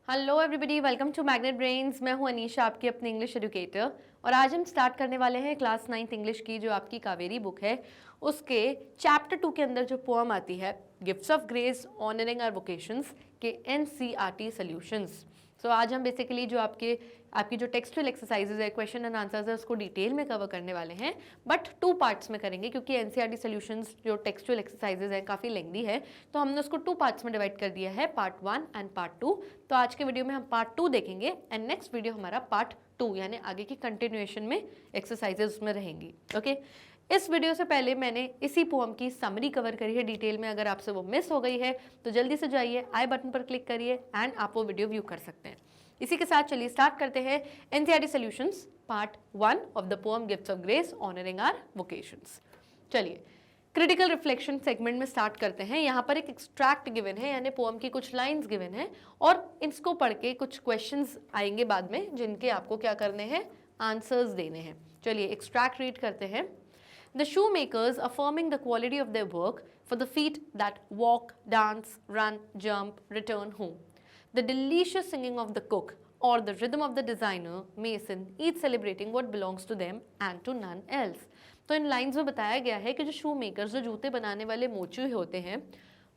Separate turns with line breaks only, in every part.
Hello everybody, welcome to magnet brains. मैं हूं अनीशा, आपकी अपनी इंग्लिश एजुकेटर। और आज हम स्टार्ट करने वाले हैं क्लास 9th इंग्लिश की जो आपकी कावेरी बुक है उसके चैप्टर 2 के अंदर जो पोएम आती है gifts of grace honouring our vocations के एनसीईआरटी सॉल्यूशंस। सो आज हम बेसिकली जो आपकी जो टेक्सचुअल एक्सरसाइजेज है, क्वेश्चन एंड आंसर्स है, उसको डिटेल में कवर करने वाले हैं, बट 2 पार्ट्स में करेंगे क्योंकि एनसीईआरटी सॉल्यूशंस जो टेक्सचुअल एक्सरसाइजेज है काफ़ी लेंदी है, तो हमने उसको 2 पार्ट्स में डिवाइड कर दिया है, पार्ट 1 एंड पार्ट 2। तो आज के वीडियो में हम पार्ट 2 देखेंगे एंड नेक्स्ट वीडियो हमारा पार्ट 2 यानी आगे की कंटिन्यूएशन में एक्सरसाइजेज उसमें रहेंगी। ओके इस वीडियो से पहले मैंने इसी पोएम की समरी कवर करी है डिटेल में। अगर आपसे वो मिस हो गई है तो जल्दी से जाइए, आई बटन पर क्लिक करिए एंड आप वो वीडियो व्यू कर सकते हैं। इसी के साथ चलिए स्टार्ट करते हैं NCERT solutions part 1 of the poem gifts of grace honouring our vocations. चलिए क्रिटिकल रिफ्लेक्शन सेगमेंट में स्टार्ट करते हैं। यहाँ पर एक एक्सट्रैक्ट गिवन है यानी पोएम की कुछ लाइंस गिवन है और इसको पढ़ के कुछ क्वेश्चंस आएंगे बाद में जिनके आपको क्या करने हैं, आंसर्स देने हैं। चलिए एक्सट्रैक्ट रीड करते हैं। The shoemakers affirming the quality of their work for the feet that walk, dance, run, jump, return home. The delicious singing of the cook or the rhythm of the designer, mason, each celebrating what belongs to them and to none else. तो इन lines में बताया गया है कि जो शू makers, जो जूते बनाने वाले मोचू होते हैं,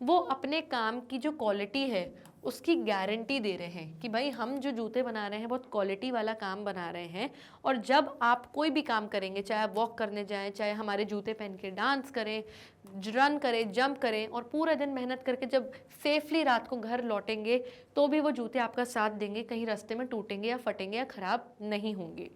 वो अपने काम की जो क्वालिटी है उसकी गारंटी दे रहे हैं कि भाई हम जो जूते बना रहे हैं बहुत क्वालिटी वाला काम बना रहे हैं। और जब आप कोई भी काम करेंगे, चाहे आप वॉक करने जाएं, चाहे हमारे जूते पहन के डांस करें, रन करें, जंप करें और पूरा दिन मेहनत करके जब सेफली रात को घर लौटेंगे तो भी वो जूते आपका साथ देंगे, कहीं रास्ते में टूटेंगे या फटेंगे या ख़राब नहीं होंगे।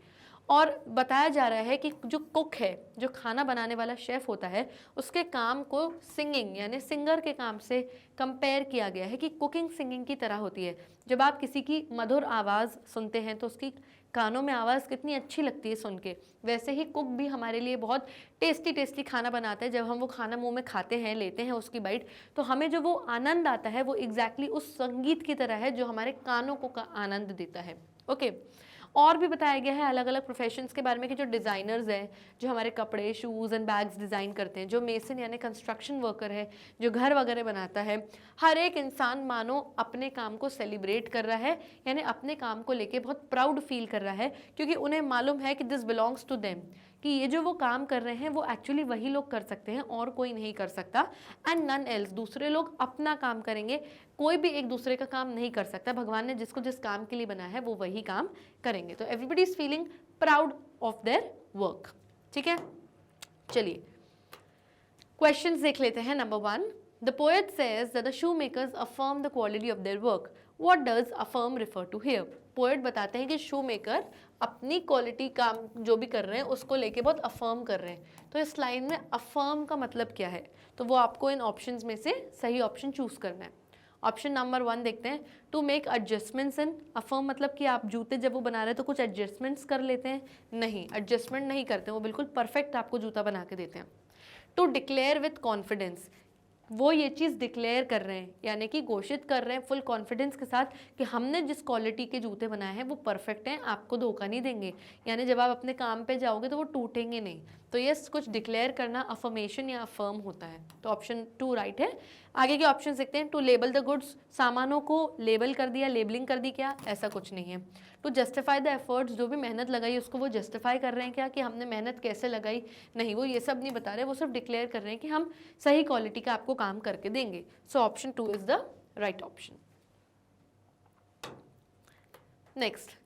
और बताया जा रहा है कि जो कुक है, जो खाना बनाने वाला शेफ़ होता है, उसके काम को सिंगिंग यानी सिंगर के काम से कंपेयर किया गया है कि कुकिंग सिंगिंग की तरह होती है। जब आप किसी की मधुर आवाज़ सुनते हैं तो उसकी कानों में आवाज़ कितनी अच्छी लगती है सुन के, वैसे ही कुक भी हमारे लिए बहुत टेस्टी टेस्टी खाना बनाता है। जब हम वो खाना मुंह में खाते हैं, लेते हैं उसकी बाइट, तो हमें जो वो आनंद आता है वो एग्जैक्टली उस संगीत की तरह है जो हमारे कानों को का आनंद देता है। ओके और भी बताया गया है अलग अलग प्रोफेशंस के बारे में कि जो डिज़ाइनर्स हैं, जो हमारे कपड़े, शूज़ एंड बैग्स डिज़ाइन करते हैं, जो मेसन यानी कंस्ट्रक्शन वर्कर है, जो घर वगैरह बनाता है, हर एक इंसान मानो अपने काम को सेलिब्रेट कर रहा है यानी अपने काम को लेके बहुत प्राउड फील कर रहा है क्योंकि उन्हें मालूम है कि दिस बिलोंग्स टू देम, कि ये जो वो काम कर रहे हैं वो एक्चुअली वही लोग कर सकते हैं और कोई नहीं कर सकता। एंड नन एल्स, दूसरे लोग अपना काम करेंगे, कोई भी एक दूसरे का काम नहीं कर सकता। भगवान ने जिसको जिस काम के लिए बनाया है वो वही काम करेंगे। तो everybody is feeling proud of their work. ठीक है, चलिए क्वेश्चंस देख लेते हैं। Number 1, the poet says that the shoe makers affirm the quality of their work. What does affirm refer to here? Poet बताते हैं कि शू मेकर अपनी क्वालिटी काम जो भी कर रहे हैं उसको लेके बहुत अफर्म कर रहे हैं। तो इस लाइन में अफर्म का मतलब क्या है, तो वो आपको इन ऑप्शंस में से सही ऑप्शन चूज करना है। ऑप्शन नंबर 1 देखते हैं, to make adjustments in. Affirm मतलब कि आप जूते जब वो बना रहे हैं तो कुछ एडजस्टमेंट्स कर लेते हैं? नहीं, एडजस्टमेंट नहीं करते, वो बिल्कुल परफेक्ट आपको जूता बना के देते हैं। टू डिक्लेयर विथ कॉन्फिडेंस, वो ये चीज़ डिक्लेयर कर रहे हैं यानी कि घोषित कर रहे हैं फुल कॉन्फिडेंस के साथ कि हमने जिस क्वालिटी के जूते बनाए हैं वो परफेक्ट हैं, आपको धोखा नहीं देंगे, यानी जब आप अपने काम पे जाओगे तो वो टूटेंगे नहीं। तो ये कुछ डिक्लेयर करना अफर्मेशन या अफर्म होता है। तो ऑप्शन 2 राइट है। आगे के ऑप्शन देखते हैं। टू लेबल द गुड्स, सामानों को लेबल कर दिया, लेबलिंग कर दी क्या? ऐसा कुछ नहीं है। टू जस्टिफाई द एफर्ट्स, जो भी मेहनत लगाई उसको वो जस्टिफाई कर रहे हैं क्या कि हमने मेहनत कैसे लगाई? नहीं, वो ये सब नहीं बता रहे, वो सिर्फ डिक्लेयर कर रहे हैं कि हम सही क्वालिटी का आपको काम करके देंगे। So option 2 is the right option. Next,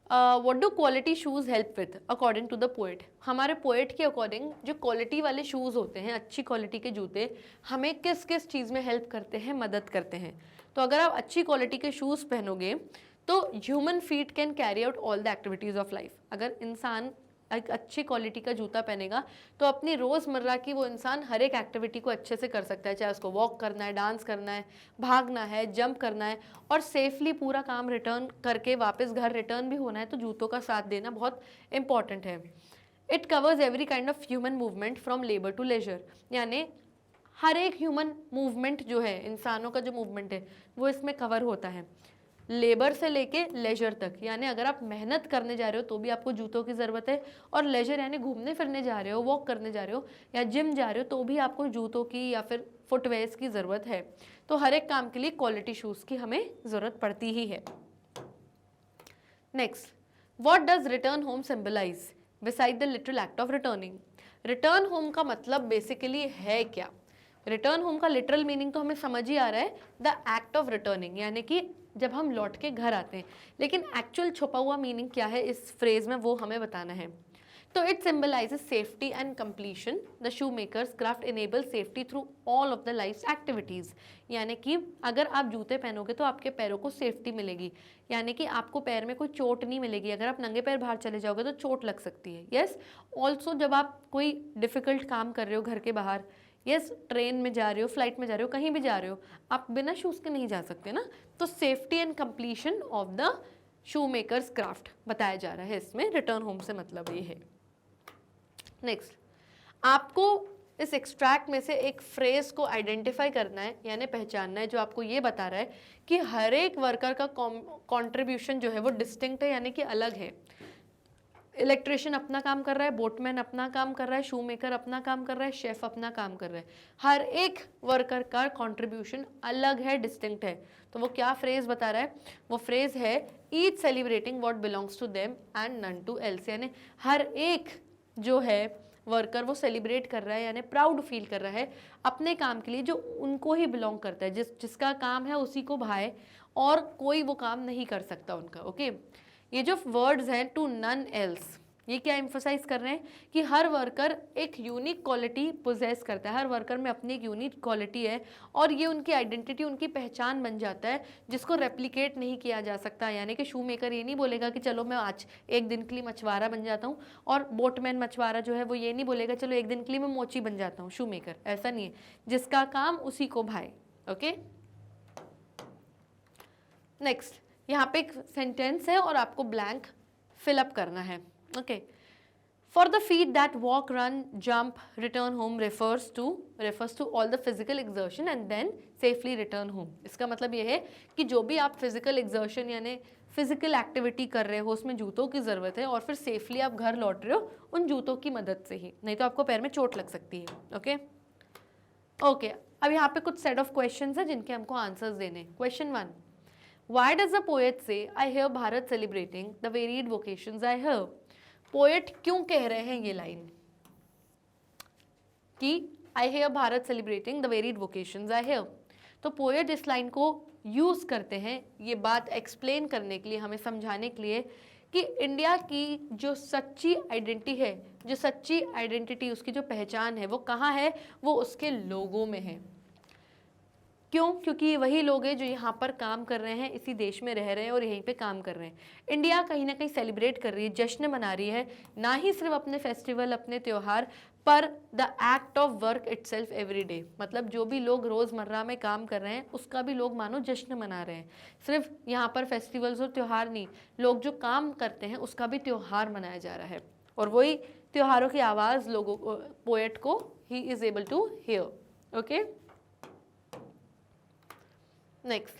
what do quality shoes help with according to the poet? हमारे पोएट के अकॉर्डिंग जो क्वालिटी वाले शूज़ होते हैं, अच्छी क्वालिटी के जूते, हमें किस किस चीज़ में हेल्प करते हैं, मदद करते हैं? तो अगर आप अच्छी क्वालिटी के शूज़ पहनोगे तो human feet can carry out all the activities of life. अगर इंसान एक अच्छी क्वालिटी का जूता पहनेगा तो अपनी रोज़मर्रा की वो इंसान हर एक एक्टिविटी को अच्छे से कर सकता है, चाहे उसको वॉक करना है, डांस करना है, भागना है, जंप करना है और सेफली पूरा काम रिटर्न करके वापस घर रिटर्न भी होना है, तो जूतों का साथ देना बहुत इंपॉर्टेंट है। It covers every kind of human movement from labour to leisure, यानी हर एक ह्यूमन मूवमेंट जो है, इंसानों का जो मूवमेंट है वो इसमें कवर होता है, लेबर से लेके लेजर तक। यानी अगर आप मेहनत करने जा रहे हो तो भी आपको जूतों की ज़रूरत है, और लेजर यानी घूमने फिरने जा रहे हो, वॉक करने जा रहे हो या जिम जा रहे हो तो भी आपको जूतों की या फिर फुटवेयर्स की ज़रूरत है। तो हर एक काम के लिए क्वालिटी शूज़ की हमें ज़रूरत पड़ती ही है। Next, what does return home symbolise beside the literal act of returning? Return home का मतलब बेसिकली है क्या? रिटर्न होम का लिटरल मीनिंग तो हमें समझ ही आ रहा है, द एक्ट ऑफ रिटर्निंग, यानी कि जब हम लौट के घर आते हैं। लेकिन एक्चुअल छुपा हुआ मीनिंग क्या है इस फ्रेज में, वो हमें बताना है। तो it symbolizes safety and completion. The shoe makers craft enable safety through all of the life activities. यानी कि अगर आप जूते पहनोगे तो आपके पैरों को सेफ्टी मिलेगी, यानी कि आपको पैर में कोई चोट नहीं मिलेगी। अगर आप नंगे पैर बाहर चले जाओगे तो चोट लग सकती है। यस, ऑल्सो जब आप कोई डिफ़िकल्ट काम कर रहे हो घर के बाहर, यस, ट्रेन में जा रहे हो, फ्लाइट में जा रहे हो, कहीं भी जा रहे हो, आप बिना शूज़ के नहीं जा सकते ना। तो safety and completion of the shoe makers craft बताया जा रहा है इसमें। रिटर्न होम से मतलब ये है। नेक्स्ट, आपको इस एक्सट्रैक्ट में से एक फ्रेज को आइडेंटिफाई करना है, यानी पहचानना है, जो आपको ये बता रहा है कि हर एक वर्कर का कंट्रीब्यूशन जो है वो डिस्टिंक्ट है, यानी कि अलग है। इलेक्ट्रिशियन अपना काम कर रहा है, बोटमैन अपना काम कर रहा है, शू मेकर अपना काम कर रहा है, शेफ अपना काम कर रहा है। हर एक वर्कर का कंट्रीब्यूशन अलग है, डिस्टिंक्ट है। तो वो क्या फ्रेज बता रहा है? वो फ्रेज है each celebrating what belongs to them and none to else. यानी हर एक जो है वर्कर वो सेलिब्रेट कर रहा है, यानी प्राउड फील कर रहा है अपने काम के लिए जो उनको ही बिलोंग करता है, जिसका काम है उसी को भाए, और कोई वो काम नहीं कर सकता उनका। ओके, ये जो वर्ड्स हैं टू नन एल्स, ये क्या एम्फोसाइज कर रहे हैं कि हर वर्कर एक यूनिक क्वालिटी पोजेस करता है। हर वर्कर में अपनी एक यूनिक क्वालिटी है और ये उनकी आइडेंटिटी, उनकी पहचान बन जाता है, जिसको रेप्लिकेट नहीं किया जा सकता। यानी कि शू मेकर ये नहीं बोलेगा कि चलो मैं आज एक दिन के लिए मछुआरा बन जाता हूँ, और बोटमैन मछुआरा जो है वो ये नहीं बोलेगा चलो एक दिन के लिए मैं मोची बन जाता हूँ। शू मेकर ऐसा नहीं है, जिसका काम उसी को भाए। ओके, नेक्स्ट, यहाँ पे एक सेंटेंस है और आपको ब्लैंक फिल अप करना है। Okay, for the feet that walk, run, jump, return home refers to all the physical exertion and then safely return home। इसका मतलब ये है कि जो भी आप फिजिकल एक्सर्शन यानी फिजिकल एक्टिविटी कर रहे हो उसमें जूतों की ज़रूरत है, और फिर सेफली आप घर लौट रहे हो उन जूतों की मदद से ही, नहीं तो आपको पैर में चोट लग सकती है। ओके, अब यहाँ पे कुछ सेट ऑफ क्वेश्चंस हैं जिनके हमको आंसर्स देने। Question 1, Why does the poet say, I hear Bharat celebrating the varied vocations I have? Poet क्यों कह रहे हैं ये लाइन कि I hear Bharat celebrating the varied vocations I have? तो पोएट इस लाइन को यूज करते हैं ये बात एक्सप्लेन करने के लिए, हमें समझाने के लिए कि इंडिया की जो सच्ची आइडेंटिटी है, जो सच्ची आइडेंटिटी उसकी जो पहचान है वो कहाँ है? वो उसके लोगों में है। क्यों? क्योंकि ये वही लोग हैं जो यहाँ पर काम कर रहे हैं, इसी देश में रह रहे हैं और यहीं पे काम कर रहे हैं। इंडिया कहीं ना कहीं सेलिब्रेट कर रही है, जश्न मना रही है, ना ही सिर्फ अपने फेस्टिवल, अपने त्यौहार, पर the act of work itself every day. मतलब जो भी लोग रोज़मर्रा में काम कर रहे हैं उसका भी लोग मानो जश्न मना रहे हैं। सिर्फ यहाँ पर फेस्टिवल्स और त्यौहार नहीं, लोग जो काम करते हैं उसका भी त्यौहार मनाया जा रहा है, और वही त्योहारों की आवाज़ लोगों को, पोएट को, he is able to hear. Okay, next,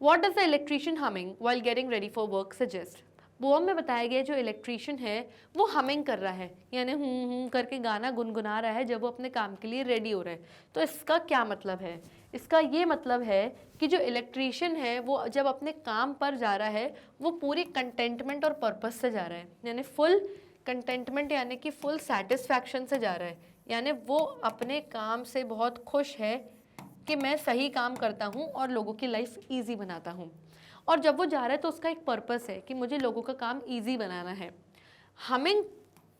what does the electrician humming while getting ready for work suggest? Poem में बताया गया जो इलेक्ट्रीशियन है वो हमिंग कर रहा है, यानी करके गाना गुनगुना रहा है जब वो अपने काम के लिए रेडी हो रहा है। तो इसका क्या मतलब है? इसका ये मतलब है कि जो इलेक्ट्रीशियन है वो जब अपने काम पर जा रहा है वो पूरी कंटेंटमेंट और पर्पस से जा रहा है, यानी फुल कंटेंटमेंट, यानी कि फुल सेटिस्फैक्शन से जा रहा है, यानी वो अपने काम से बहुत खुश है कि मैं सही काम करता हूँ और लोगों की लाइफ ईजी बनाता हूँ। और जब वो जा रहा है तो उसका एक पर्पस है कि मुझे लोगों का काम ईजी बनाना है। हमिंग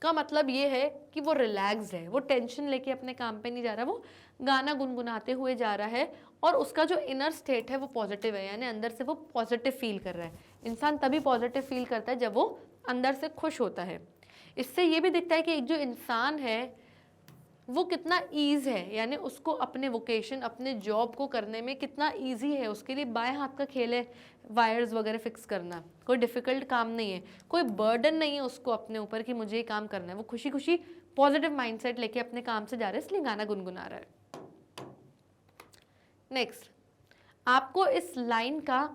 का मतलब ये है कि वो रिलैक्स्ड है, वो टेंशन लेके अपने काम पे नहीं जा रहा, वो गाना गुनगुनाते हुए जा रहा है, और उसका जो इनर स्टेट है वो पॉजिटिव है, यानी अंदर से वो पॉजिटिव फील कर रहा है। इंसान तभी पॉजिटिव फील करता है जब वो अंदर से खुश होता है। इससे ये भी दिखता है कि एक जो इंसान है वो कितना ईज़ है, यानी उसको अपने वोकेशन, अपने जॉब को करने में कितना ईजी है, उसके लिए बाएं हाथ का खेल है वायर्स वगैरह फिक्स करना, कोई डिफ़िकल्ट काम नहीं है, कोई बर्डन नहीं है उसको अपने ऊपर कि मुझे ये काम करना है। वो खुशी खुशी पॉजिटिव माइंडसेट लेके अपने काम से जा रहा है, इसलिए गाना गुनगुना रहा है। नेक्स्ट, आपको इस लाइन का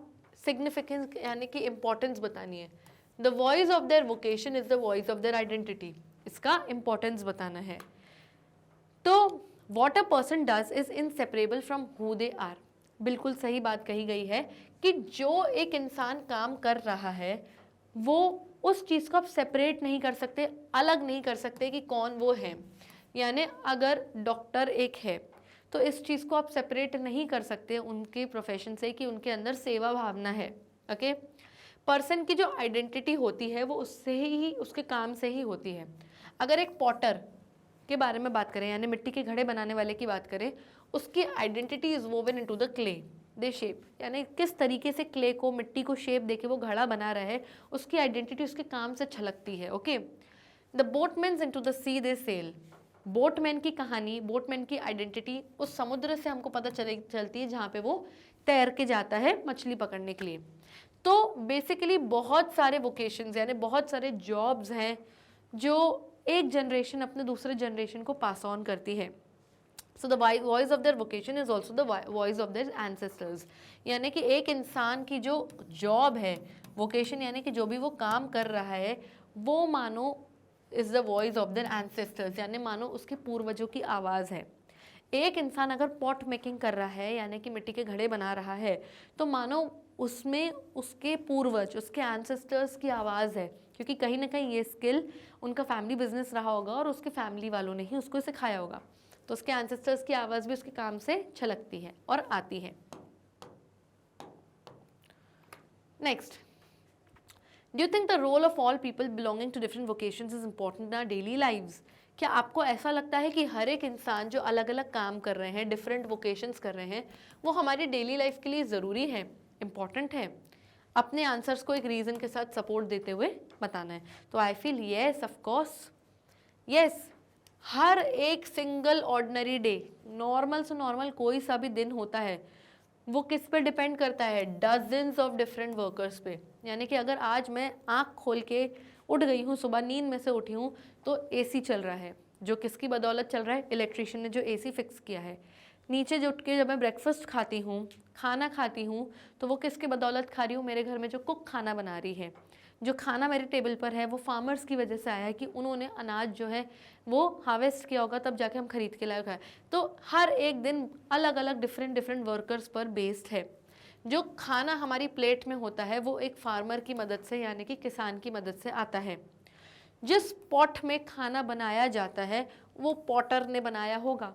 सिग्निफिकेंस यानी कि इम्पोर्टेंस बतानी है। The voice of their vocation is the voice of their identity, इसका इम्पोर्टेंस बताना है। तो what a person does is inseparable from who they are. बिल्कुल सही बात कही गई है कि जो एक इंसान काम कर रहा है वो उस चीज़ को आप सेपरेट नहीं कर सकते, अलग नहीं कर सकते कि कौन वो है। यानी अगर डॉक्टर एक है तो इस चीज़ को आप सेपरेट नहीं कर सकते उनके प्रोफेशन से कि उनके अंदर सेवा भावना है। ओके, पर्सन की जो आइडेंटिटी होती है वो उससे ही, उसके काम से ही होती है। अगर एक पॉटर के बारे में बात करें, यानी मिट्टी के घड़े बनाने वाले की बात करें, उसकी identity is woven into the clay they shape, यानी किस तरीके से क्ले को, मिट्टी को शेप देके वो घड़ा बना रहा है, उसकी आइडेंटिटी उसके काम से छलकती है। Okay, the boatmen's into the sea they sail. Boatman की कहानी, बोटमैन की आइडेंटिटी उस समुद्र से हमको पता चलती है जहाँ पे वो तैर के जाता है मछली पकड़ने के लिए। तो बेसिकली बहुत सारे वोकेशंस यानी बहुत सारे जॉब्स हैं जो एक जनरेशन अपने दूसरे जनरेशन को पास ऑन करती है। So the voice of their vocation is also the voice of their ancestors. यानी कि एक इंसान की जो जॉब है, वोकेशन यानी कि जो भी वो काम कर रहा है, वो मानो is the voice of their ancestors, यानी मानो उसके पूर्वजों की आवाज़ है। एक इंसान अगर पॉट मेकिंग कर रहा है यानी कि मिट्टी के घड़े बना रहा है, तो मानो उसमें उसके पूर्वज, उसके एंसेस्टर्स की आवाज़ है, क्योंकि कहीं ना कहीं ये स्किल उनका फैमिली बिजनेस रहा होगा और उसके फैमिली वालों ने ही उसको सिखाया होगा। तो उसके एंसेस्टर्स की आवाज़ भी उसके काम से छलकती है और आती है। Next, do you think the role of all people belonging to different vocations is important in our daily lives. क्या आपको ऐसा लगता है कि हर एक इंसान जो अलग अलग काम कर रहे हैं, डिफरेंट वोकेशंस कर रहे हैं, वो हमारी डेली लाइफ के लिए ज़रूरी है, इम्पॉर्टेंट है? अपने आंसर्स को एक रीज़न के साथ सपोर्ट देते हुए बताना है। तो I feel yes, of course yes. हर एक सिंगल ऑर्डिनरी डे, नॉर्मल से नॉर्मल कोई सा भी दिन होता है, वो किस पे डिपेंड करता है? डजन्स ऑफ डिफरेंट वर्कर्स पे। यानी कि अगर आज मैं आँख खोल के उठ गई हूँ, सुबह नींद में से उठी हूँ, तो एसी चल रहा है, जो किसकी बदौलत चल रहा है? इलेक्ट्रिशियन ने जो एसी फिक्स किया है। नीचे जो उठ के जब मैं ब्रेकफास्ट खाती हूँ, खाना खाती हूँ, तो वो किसकी बदौलत खा रही हूँ? मेरे घर में जो कुक खाना बना रही है। जो खाना मेरे टेबल पर है वो फार्मर्स की वजह से आया है कि उन्होंने अनाज जो है वो हार्वेस्ट किया होगा, तब जाके हम खरीद के लाए खाए। तो हर एक दिन अलग अलग डिफरेंट वर्कर्स पर बेस्ड है। जो खाना हमारी प्लेट में होता है वो एक फार्मर की मदद से, यानी कि किसान की मदद से आता है। जिस पॉट में खाना बनाया जाता है वो पॉटर ने बनाया होगा।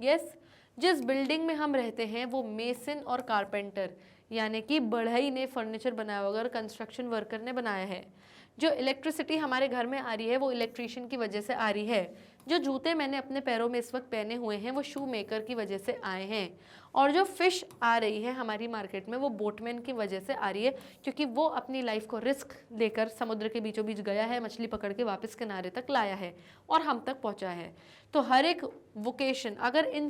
यस, जिस बिल्डिंग में हम रहते हैं वो मेसन और कारपेंटर यानी कि बढ़ई ने फर्नीचर बनाया होगा और कंस्ट्रक्शन वर्कर ने बनाया है। जो इलेक्ट्रिसिटी हमारे घर में आ रही है वो इलेक्ट्रीशियन की वजह से आ रही है। जो जूते मैंने अपने पैरों में इस वक्त पहने हुए हैं वो शू मेकर की वजह से आए हैं। और जो फ़िश आ रही है हमारी मार्केट में वो बोटमैन की वजह से आ रही है, क्योंकि वो अपनी लाइफ को रिस्क लेकर समुद्र के बीचों बीच गया है, मछली पकड़ के वापस किनारे तक लाया है और हम तक पहुंचा है। तो हर एक वोकेशन, अगर इन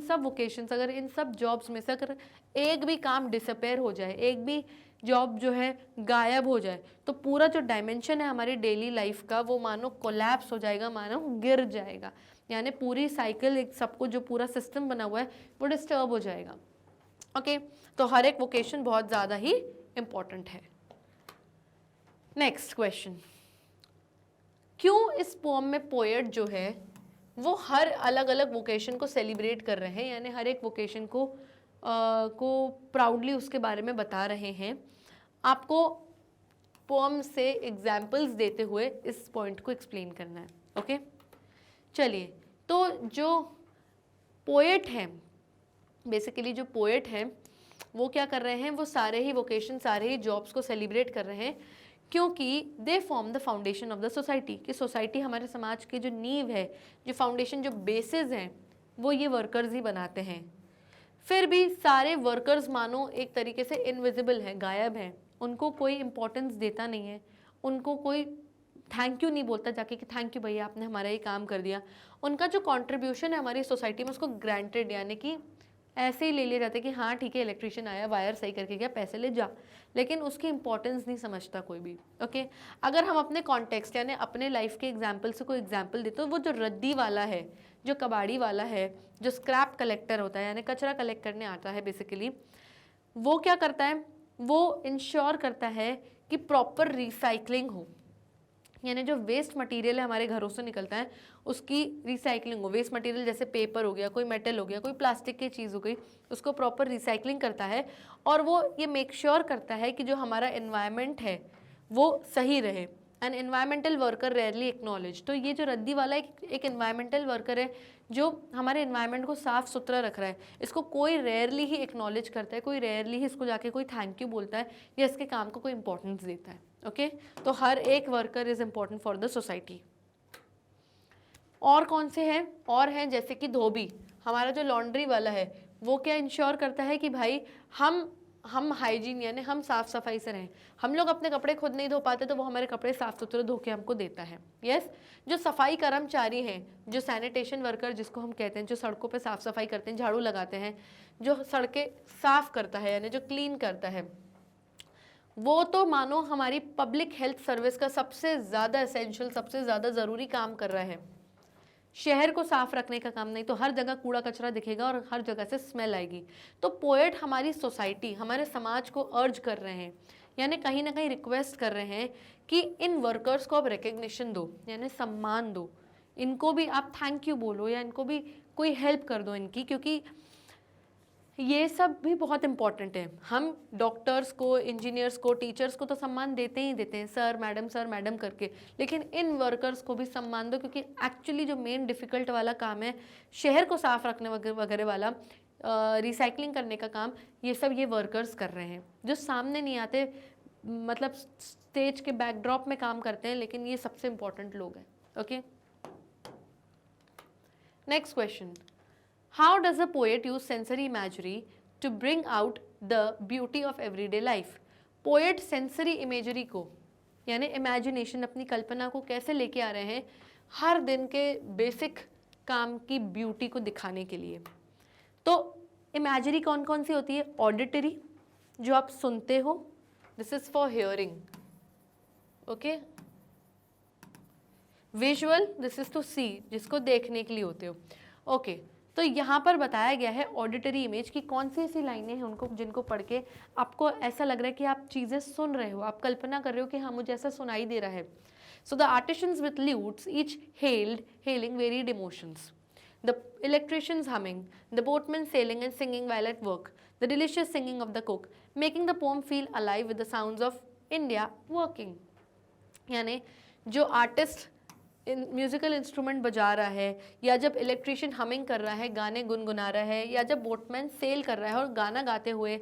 सब जॉब्स में से अगर एक भी काम डिसअपेयर हो जाए, एक भी जॉब जो है गायब हो जाए, तो पूरा जो डायमेंशन है हमारी डेली लाइफ का वो मानो कोलैप्स हो जाएगा, मानो गिर जाएगा। यानी पूरी साइकिल, एक सबको जो पूरा सिस्टम बना हुआ है वो डिस्टर्ब हो जाएगा। ओके, तो हर एक वोकेशन बहुत ज़्यादा ही इम्पॉर्टेंट है। नेक्स्ट क्वेश्चन, क्यों इस पोम में पोएट जो है वो हर अलग अलग वोकेशन को सेलिब्रेट कर रहे हैं, यानी हर एक वोकेशन को प्राउडली उसके बारे में बता रहे हैं? आपको पोम से एग्जाम्पल्स देते हुए इस पॉइंट को एक्सप्लेन करना है। ओके, चलिए, तो जो पोएट हैं, बेसिकली जो पोएट हैं वो क्या कर रहे हैं? वो सारे ही वोकेशन, सारे ही जॉब्स को सेलिब्रेट कर रहे हैं, क्योंकि they form the foundation of the society. कि सोसाइटी, हमारे समाज की जो नींव है, जो फाउंडेशन, जो बेसिस हैं, वो ये वर्कर्स ही बनाते हैं। फिर भी सारे वर्कर्स मानो एक तरीके से इनविजिबल हैं, गायब हैं, उनको कोई इम्पोर्टेंस देता नहीं है, उनको कोई थैंक यू नहीं बोलता जाके कि थैंक यू भैया आपने हमारा ये काम कर दिया। उनका जो कंट्रीब्यूशन है हमारी सोसाइटी में उसको ग्रांटेड, यानी कि ऐसे ही ले लिए जाते कि हाँ ठीक है, इलेक्ट्रिशियन आया, वायर सही करके गया, पैसे ले जा, लेकिन उसकी इंपॉर्टेंस नहीं समझता कोई भी। ओके, अगर हम अपने कॉन्टेक्स्ट यानी अपने लाइफ के एग्जाम्पल से कोई एग्जाम्पल देते तो वो जो रद्दी वाला है, जो कबाड़ी वाला है, जो स्क्रैप कलेक्टर होता है यानी कचरा कलेक्ट करने आता है, बेसिकली वो क्या करता है? वो इंश्योर करता है कि प्रॉपर रिसाइकलिंग हो, यानी जो वेस्ट मटेरियल है हमारे घरों से निकलता है उसकी रिसाइकलिंग हो। वेस्ट मटेरियल जैसे पेपर हो गया, कोई मेटल हो गया, कोई प्लास्टिक की चीज़ हो गई, उसको प्रॉपर रिसाइकलिंग करता है और वो ये मेक श्योर करता है कि जो हमारा एनवायरनमेंट है वो सही रहे। N environmental worker rarely acknowledge. तो ये जो रद्दी वाला एक एनवायरमेंटल वर्कर है जो हमारे एनवायरनमेंट को साफ सुथरा रख रहा है, इसको कोई रेयरली ही एक्नॉलेज करता है, कोई रेयरली ही इसको जाके कोई थैंक यू बोलता है या इसके काम को कोई इंपॉर्टेंस देता है। ओके तो हर एक worker is important for the society. और कौन से हैं? और हैं जैसे कि धोबी, हमारा जो लॉन्ड्री वाला है वो क्या इंश्योर करता है कि भाई हम हाइजीन यानी हम साफ़ सफाई से रहें। हम लोग अपने कपड़े खुद नहीं धो पाते तो वो हमारे कपड़े साफ़ सुथरे धो के हमको देता है। यस जो सफाई कर्मचारी हैं, जो सैनिटेशन वर्कर जिसको हम कहते हैं, जो सड़कों पे साफ़ सफाई करते हैं, झाड़ू लगाते हैं, जो सड़कें साफ़ करता है यानी जो क्लीन करता है, वो तो मानो हमारी पब्लिक हेल्थ सर्विस का सबसे ज़्यादा एसेंशियल, सबसे ज़्यादा ज़रूरी काम कर रहा है। शहर को साफ रखने का काम नहीं तो हर जगह कूड़ा कचरा दिखेगा और हर जगह से स्मेल आएगी। तो पोएट हमारी सोसाइटी, हमारे समाज को अर्ज कर रहे हैं यानी कहीं ना कहीं रिक्वेस्ट कर रहे हैं कि इन वर्कर्स को आप रिकग्निशन दो यानी सम्मान दो, इनको भी आप थैंक यू बोलो या इनको भी कोई हेल्प कर दो इनकी, क्योंकि ये सब भी बहुत इंपॉर्टेंट है। हम डॉक्टर्स को, इंजीनियर्स को, टीचर्स को तो सम्मान देते ही देते हैं सर मैडम करके, लेकिन इन वर्कर्स को भी सम्मान दो क्योंकि एक्चुअली जो मेन डिफ़िकल्ट वाला काम है शहर को साफ रखने वगैरह वाला, रिसाइकलिंग करने का काम, ये सब ये वर्कर्स कर रहे हैं जो सामने नहीं आते, मतलब स्टेज के बैकड्रॉप में काम करते हैं, लेकिन ये सबसे इंपॉर्टेंट लोग हैं। Okay next question, How does a poet use sensory imagery to bring out the beauty of everyday life? Poet sensory imagery को यानी imagination, अपनी कल्पना को कैसे लेके आ रहे हैं हर दिन के बेसिक काम की ब्यूटी को दिखाने के लिए। तो imagery कौन कौन सी होती है? Auditory जो आप सुनते हो, this is for hearing, okay? Visual this is to see, जिसको देखने के लिए होते हो, okay? तो यहाँ पर बताया गया है ऑडिटरी इमेज की कौन सी ऐसी लाइनें हैं उनको जिनको पढ़ के आपको ऐसा लग रहा है कि आप चीज़ें सुन रहे हो, आप कल्पना कर रहे हो कि हाँ मुझे ऐसा सुनाई दे रहा है। So the artisans with lutes each hailing varied emotions, the electricians humming, the boatman sailing and singing while at work, the delicious singing of the cook, making the poem feel alive with the sounds of India working। यानी जो artist musical instrument बजा रहा है, या जब electrician humming कर रहा है, गाने गुनगुना रहा है, या जब बोटमैन सेल कर रहा है और गाना गाते हुए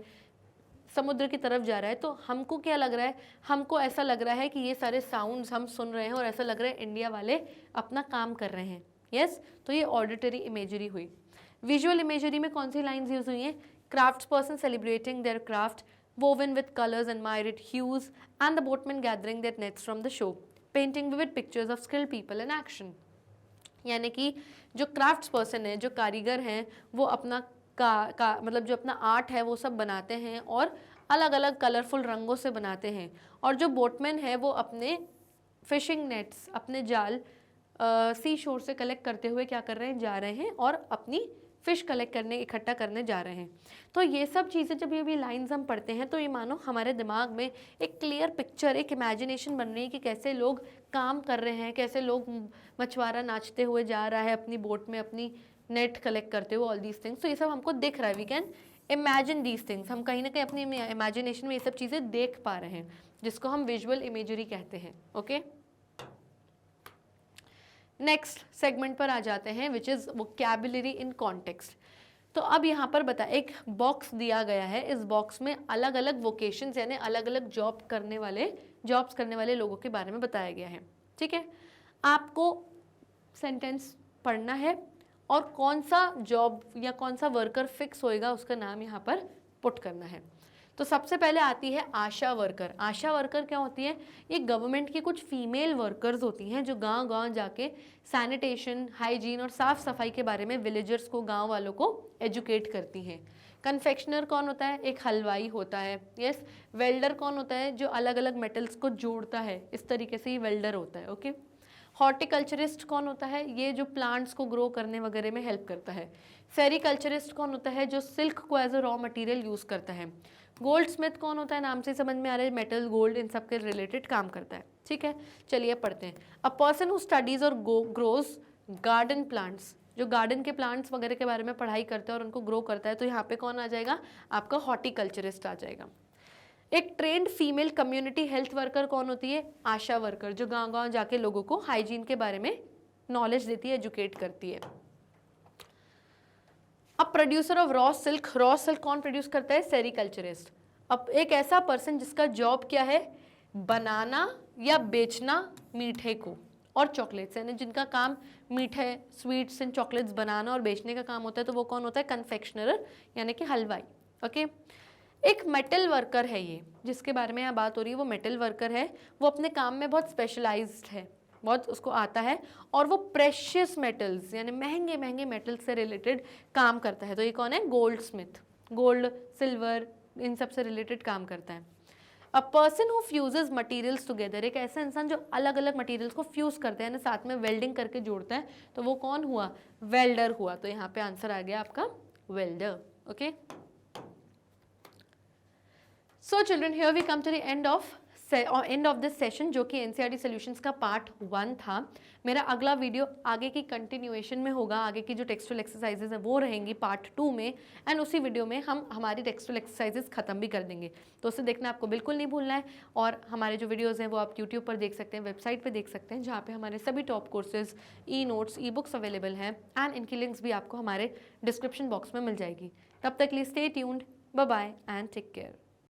समुद्र की तरफ जा रहा है, तो हमको क्या लग रहा है? हमको ऐसा लग रहा है कि ये सारे साउंड्स हम सुन रहे हैं और ऐसा लग रहा है इंडिया वाले अपना काम कर रहे हैं। यस तो ये ऑडिटरी इमेजरी हुई। विजुअल इमेजरी में कौन सी लाइन्स यूज हुई हैं? Crafts person celebrating there craft, woven with colors and myriad hues, and the boatmen gathering their nets from the shore, painting vivid pictures of skilled people in action। यानी कि जो crafts person है, जो कारीगर हैं, वो अपना मतलब जो अपना आर्ट है वो सब बनाते हैं और अलग अलग कलरफुल रंगों से बनाते हैं। और जो बोटमैन है वो अपने फिशिंग नेट्स, अपने जाल सी शोर से कलेक्ट करते हुए क्या कर रहे हैं? जा रहे हैं और अपनी फ़िश कलेक्ट करने, इकट्ठा करने जा रहे हैं। तो ये सब चीज़ें जब ये भी लाइंस हम पढ़ते हैं तो ये मानो हमारे दिमाग में एक क्लियर पिक्चर, एक इमेजिनेशन बन रही है कि कैसे लोग काम कर रहे हैं, कैसे लोग मछुआरा नाचते हुए जा रहा है अपनी बोट में, अपनी नेट कलेक्ट करते हुए, ऑल दीज थिंग्स। तो ये सब हमको दिख रहा है, we can imagine these things. हम कहीं ना कहीं अपनी इमेजिनेशन में ये सब चीज़ें देख पा रहे हैं, जिसको हम विजुअल इमेजरी कहते हैं। ओके नेक्स्ट सेगमेंट पर आ जाते हैं, which is vocabulary in context. तो अब यहाँ पर बता, एक बॉक्स दिया गया है, इस बॉक्स में अलग अलग वोकेशंस यानी अलग अलग जॉब्स करने वाले लोगों के बारे में बताया गया है। ठीक है, आपको सेंटेंस पढ़ना है और कौन सा जॉब या कौन सा वर्कर फिक्स होएगा उसका नाम यहाँ पर पुट करना है। तो सबसे पहले आती है आशा वर्कर। आशा वर्कर क्या होती है? ये गवर्नमेंट की कुछ फीमेल वर्कर्स होती हैं जो गांव-गांव जाके सैनिटेशन, हाइजीन और साफ़ सफाई के बारे में विलेजर्स को, गांव वालों को एजुकेट करती हैं। कन्फेक्शनर कौन होता है? एक हलवाई होता है। यस। वेल्डर कौन होता है? जो अलग अलग मेटल्स को जोड़ता है, इस तरीके से ही वेल्डर होता है। ओके। हॉर्टिकल्चरिस्ट कौन होता है? ये जो प्लांट्स को ग्रो करने वगैरह में हेल्प करता है। सेरिकल्चरिस्ट कौन होता है? जो सिल्क को as a raw material use करता है। गोल्ड स्मिथ कौन होता है? नाम से समझ में आ रहा है, मेटल गोल्ड इन सब के रिलेटेड काम करता है। ठीक है, चलिए पढ़ते हैं। अ पर्सन हु स्टडीज और ग्रोज गार्डन प्लांट्स, जो गार्डन के प्लांट्स वगैरह के बारे में पढ़ाई करता है और उनको ग्रो करता है, तो यहाँ पे कौन आ जाएगा? आपका हॉर्टिकल्चरिस्ट आ जाएगा। एक trend female community health worker कौन होती है? आशा वर्कर, जो गांव-गांव जाके लोगों को हाइजीन के बारे में नॉलेज देती है, एजुकेट करती है। अब प्रोड्यूसर ऑफ रॉ सिल्क कौन प्रोड्यूस करता है? सेरिकल्चरिस्ट। अब एक ऐसा पर्सन जिसका जॉब क्या है? बनाना या बेचना मीठे को और चॉकलेट्स, यानी जिनका काम मीठे स्वीट्स एंड चॉकलेट्स बनाना और बेचने का काम होता है, तो वो कौन होता है? कन्फेक्शनर, यानी कि हलवाई। ओके। एक मेटल वर्कर है ये, जिसके बारे में यहाँ बात हो रही है, वो मेटल वर्कर है। वो अपने काम में बहुत स्पेशलाइज्ड है, बहुत उसको आता है, और वो प्रेशियस मेटल्स यानी महंगे महंगे मेटल्स से रिलेटेड काम करता है। तो ये कौन है? Gold Smith. गोल्ड, सिल्वर, इन सब से रिलेटेड काम करता है। A person who fuses materials together, एक ऐसा इंसान जो अलग अलग मटीरियल्स को फ्यूज करते हैं, यानी साथ में वेल्डिंग करके जोड़ता है, तो वो कौन हुआ? वेल्डर हुआ। तो यहाँ पे आंसर आ गया आपका welder. Okay. So children, here we come to the end of this session, जो कि एनसीईआरटी सॉल्यूशंस का पार्ट 1 था। मेरा अगला वीडियो आगे की कंटिन्यूएशन में होगा, आगे की जो टेक्सचुअल एक्सरसाइजेज हैं वो रहेंगी पार्ट 2 में, एंड उसी वीडियो में हम हमारी टेक्सचुअल एक्सरसाइजेज खत्म भी कर देंगे। तो उसे देखना आपको बिल्कुल नहीं भूलना है। और हमारे जो वीडियोज़ हैं वो आप यूट्यूब पर देख सकते हैं, वेबसाइट पर देख सकते हैं, जहाँ पर हमारे सभी top courses, e notes, e books available हैं, एंड इनकी लिंक्स भी आपको हमारे डिस्क्रिप्शन बॉक्स में मिल जाएगी। तब तक लिए stay tuned, bye bye and take care.